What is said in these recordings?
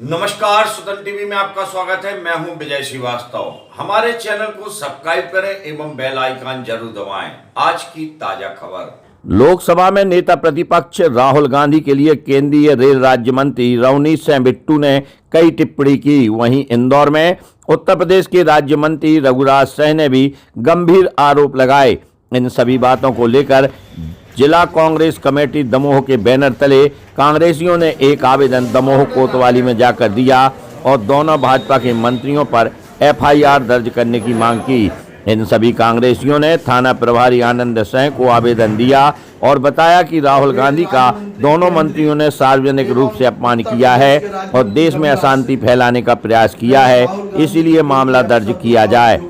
नमस्कार, सुदन टीवी में आपका स्वागत है। मैं हूं विजय श्रीवास्तव। हमारे चैनल को सब्सक्राइब करें एवं बेल आइकन जरूर दबाएं। आज की ताजा खबर। लोकसभा में नेता प्रतिपक्ष राहुल गांधी के लिए केंद्रीय रेल राज्य मंत्री रवनीत सिंह बिट्टू ने कई टिप्पणी की। वहीं इंदौर में उत्तर प्रदेश के राज्य मंत्री रघुराज सिंह ने भी गंभीर आरोप लगाए। इन सभी बातों को लेकर जिला कांग्रेस कमेटी दमोह के बैनर तले कांग्रेसियों ने एक आवेदन दमोह कोतवाली में जाकर दिया और दोनों भाजपा के मंत्रियों पर एफआईआर दर्ज करने की मांग की। इन सभी कांग्रेसियों ने थाना प्रभारी आनंद सिंह को आवेदन दिया और बताया कि राहुल गांधी का दोनों मंत्रियों ने सार्वजनिक रूप से अपमान किया है और देश में अशांति फैलाने का प्रयास किया है, इसीलिए मामला दर्ज किया जाए।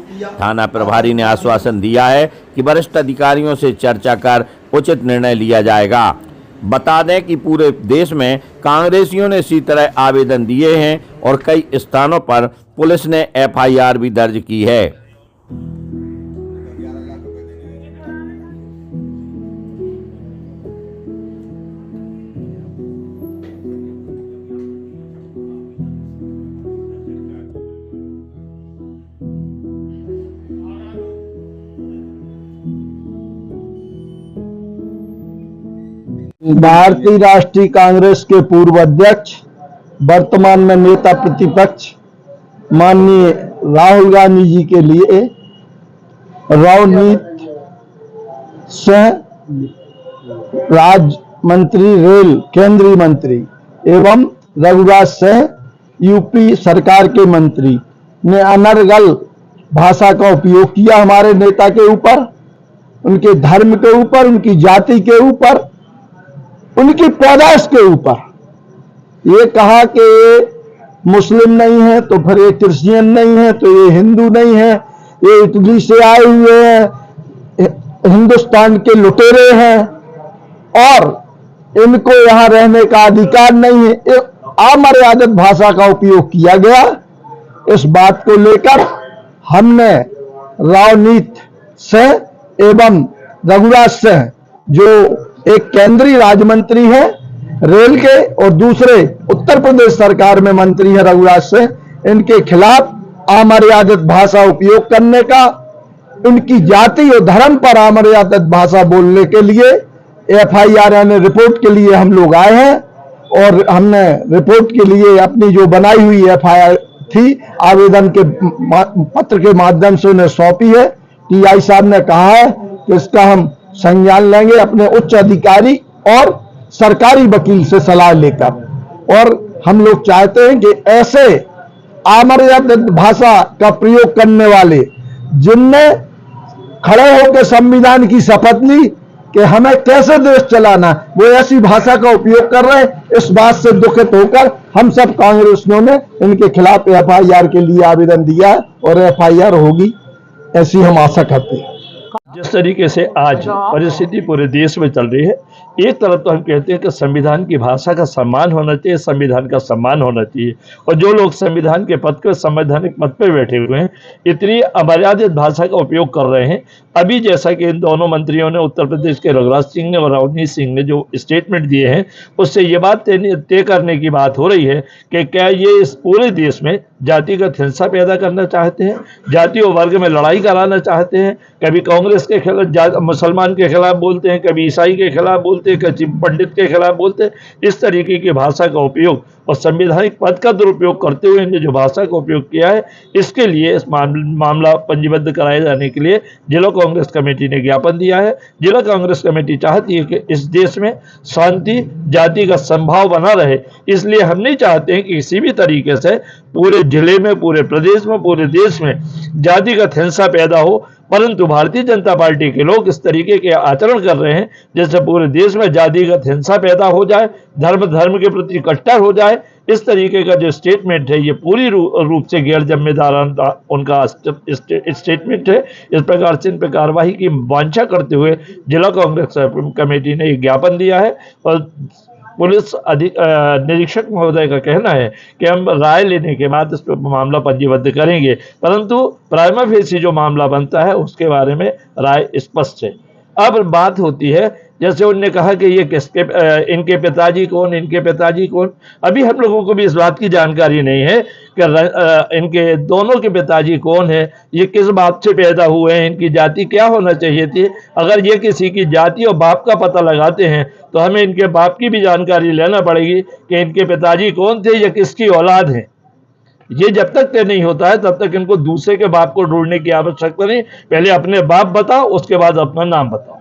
थाना प्रभारी ने आश्वासन दिया है कि वरिष्ठ अधिकारियों से चर्चा कर उचित निर्णय लिया जाएगा। बता दें कि पूरे देश में कांग्रेसियों ने इसी तरह आवेदन दिए हैं और कई स्थानों पर पुलिस ने एफआईआर भी दर्ज की है। भारतीय राष्ट्रीय कांग्रेस के पूर्व अध्यक्ष, वर्तमान में नेता प्रतिपक्ष माननीय राहुल गांधी जी के लिए रवनीत सिंह राज्य मंत्री रेल केंद्रीय मंत्री एवं रघुराज सिंह यूपी सरकार के मंत्री ने अनर्गल भाषा का उपयोग किया हमारे नेता के ऊपर, उनके धर्म के ऊपर, उनकी जाति के ऊपर, उनकी पैदाइश के ऊपर। ये कहा कि ये मुस्लिम नहीं है तो फिर ये क्रिश्चियन नहीं है तो ये हिंदू नहीं है, ये इटली से आए हुए हैं, हिंदुस्तान के लुटेरे हैं और इनको यहां रहने का अधिकार नहीं है। अमर्यादित भाषा का उपयोग किया गया। इस बात को लेकर हमने रवनीत सिंह एवं रघुराज सिंह, जो एक केंद्रीय राज्य मंत्री है रेल के और दूसरे उत्तर प्रदेश सरकार में मंत्री है रघुराज सिंह, इनके खिलाफ अमर्यादित भाषा उपयोग करने का, उनकी जाति और धर्म पर अमर्यादित भाषा बोलने के लिए एफआईआर यानी रिपोर्ट के लिए हम लोग आए हैं और हमने रिपोर्ट के लिए अपनी जो बनाई हुई एफआईआर थी आवेदन के पत्र के माध्यम से उन्हें सौंपी है। टीआई साहब ने कहा है कि इसका हम संज्ञान लेंगे अपने उच्च अधिकारी और सरकारी वकील से सलाह लेकर। और हम लोग चाहते हैं कि ऐसे अमर्यादित भाषा का प्रयोग करने वाले, जिनने खड़े होकर संविधान की शपथ ली कि हमें कैसे देश चलाना, वो ऐसी भाषा का उपयोग कर रहे हैं। इस बात से दुखित होकर हम सब कांग्रेसियों ने इनके खिलाफ एफआईआर के लिए आवेदन दिया और एफआईआर होगी, ऐसी हम आशा करते हैं। जिस तरीके से आज परिस्थिति पूरे देश में चल रही है, एक तरफ तो हम कहते हैं कि संविधान की भाषा का सम्मान होना चाहिए, संविधान का सम्मान होना चाहिए, और जो लोग संविधान के पद पे, संवैधानिक पद पे बैठे हुए हैं, इतनी अमर्यादित भाषा का उपयोग कर रहे हैं। अभी जैसा कि इन दोनों मंत्रियों ने, उत्तर प्रदेश के रघुराज सिंह ने और रवनीत सिंह ने जो स्टेटमेंट दिए हैं, उससे ये बात तय करने की बात हो रही है कि क्या ये इस पूरे देश में जातिगत हिंसा पैदा करना चाहते हैं, जाति और वर्ग में लड़ाई कराना चाहते हैं। कभी कांग्रेस के खिलाफ, मुसलमान के खिलाफ बोलते हैं, कभी ईसाई के खिलाफ बोलते हैं, कभी पंडित के खिलाफ बोलते हैं। इस तरीके की भाषा का उपयोग और संवैधानिक पद का दुरुपयोग करते हुए इन्होंने जो भाषा का उपयोग किया है, इसके लिए इस मामला पंजीबद्ध कराए जाने के लिए जिला कांग्रेस कमेटी ने ज्ञापन दिया है। जिला कांग्रेस कमेटी चाहती है कि इस देश में शांति, जाति का संभाव बना रहे, इसलिए हम नहीं चाहते हैं कि किसी भी तरीके से पूरे जिले में, पूरे प्रदेश में, पूरे देश में जातिगत हिंसा पैदा हो। परंतु भारतीय जनता पार्टी के लोग इस तरीके के आचरण कर रहे हैं जैसे पूरे देश में जातिगत हिंसा पैदा हो जाए, धर्म के प्रति कट्टर हो जाए। इस तरीके का जो स्टेटमेंट है, ये पूरी रूप से गैर जिम्मेदाराना उनका स्टेटमेंट है। इस प्रकार से इन पर कार्रवाई की वांछा करते हुए जिला कांग्रेस कमेटी ने एक ज्ञापन दिया है और पुलिस निरीक्षक महोदय का कहना है कि हम राय लेने के बाद इस पर मामला पंजीबद्ध करेंगे, परंतु प्राइमा फेसी जो मामला बनता है उसके बारे में राय स्पष्ट है। अब बात होती है जैसे उनने कहा कि ये किसके इनके पिताजी कौन, इनके पिताजी कौन। अभी हम लोगों को भी इस बात की जानकारी नहीं है कि इनके दोनों के पिताजी कौन है, ये किस बाप से पैदा हुए हैं, इनकी जाति क्या होना चाहिए थी। अगर ये किसी की जाति और बाप का पता लगाते हैं तो हमें इनके बाप की भी जानकारी लेना पड़ेगी कि इनके पिताजी कौन थे या किसकी औलाद हैं। ये जब तक तय नहीं होता है तब तक इनको दूसरे के बाप को ढूंढने की आवश्यकता नहीं। पहले अपने बाप बताओ, उसके बाद अपना नाम बताओ।